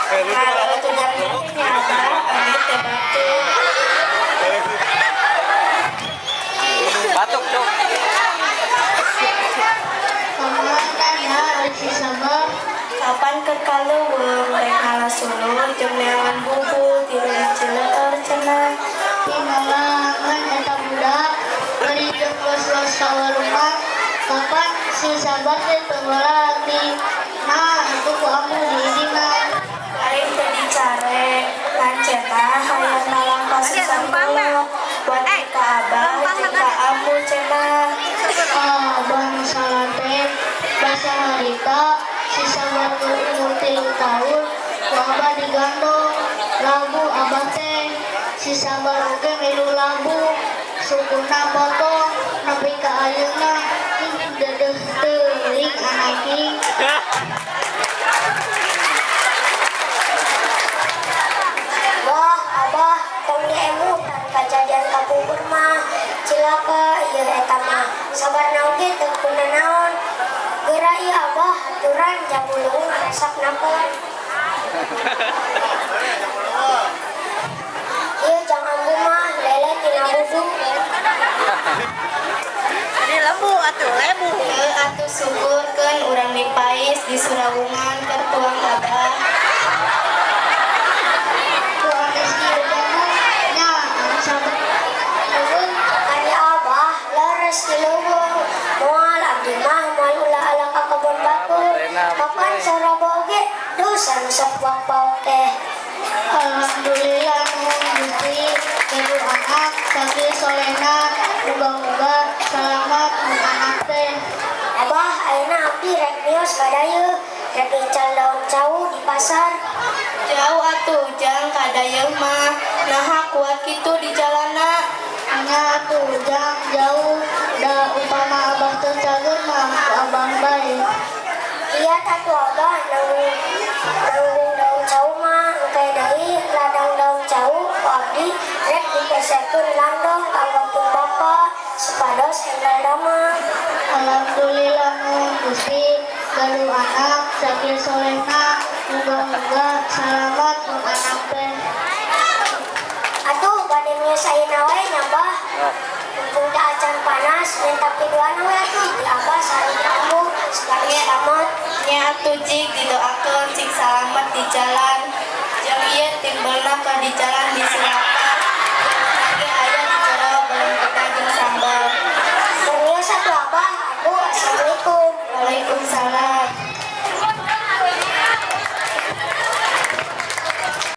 Kalau tujuannya nyata, amit teh batuk. Batuk dong. Kamarung si Sabar. Kapan ke Kamarung rek ngalah sulur jeung neangan bubul tilu diceueur cenah. Timbangan eta budak beri jeung los-los ka rumah. Kapan si Sabar teh lagi. Nah, itu ku amu di dina. Aing teh dicare, lanceta hayang nalang ka susah mulo. Buat ka abah jeung ka amu cenah. Abah salah teh basa harita si Sabar ke umur 3 tahun. Ku abah digandong labu abah teh si Sabar oge milu labu sukuna potong nepi ka ayeuna dedeh teuing anaki. Wah, abah, tong emutan kajadian kabubur mah cilaka ieu eta mah sabarna oge teu kuna naon. Geura ieu abah aturan jabulung resepnakeun. Ieu jang ambu mah lele tina buduk. Ini lembu atuh, lembu. Atuh syukurkeun urang dipais di Surawungan keur tuang abah. Ku anes ieu banget nya Sabar nuhun. Ari abah leres di leuweung. Moal abdi mah moal ulah ala ka kebon bakul. Kapan saraba oge dosa nu sok bauk teh. Alhamdulillah nuhun Gusti ibu anak sakit solena muga-muga selamat mun anak teh. Abah, ayeuna abdi rek mios kadayeuk, rek ical daun cau di pasar. Jauh atuh jang kadayeuh mah naha kuat kitu di jalana. Nya tuh jang jauh da upama abah teu cager mah ku abang bae. Iya tatu abah nanggung daun cau mah engke deui ladang daun cau ku abdi rek dipesekeun landong kanggo pung bapa supados hendal damang. Alhamdulillah nuhun Gusti gaduh anak sakit solena muga-muga selamat mun anak teh. Atuh bade mios ayeuna wae nya Bah. Mumpung teu acan panas minta piduan we atuh di abah sareng ambu sekali selamat. Nya atuh cik didoakeun cik selamat di jalan. Jeung ieu timbelna ka di jalan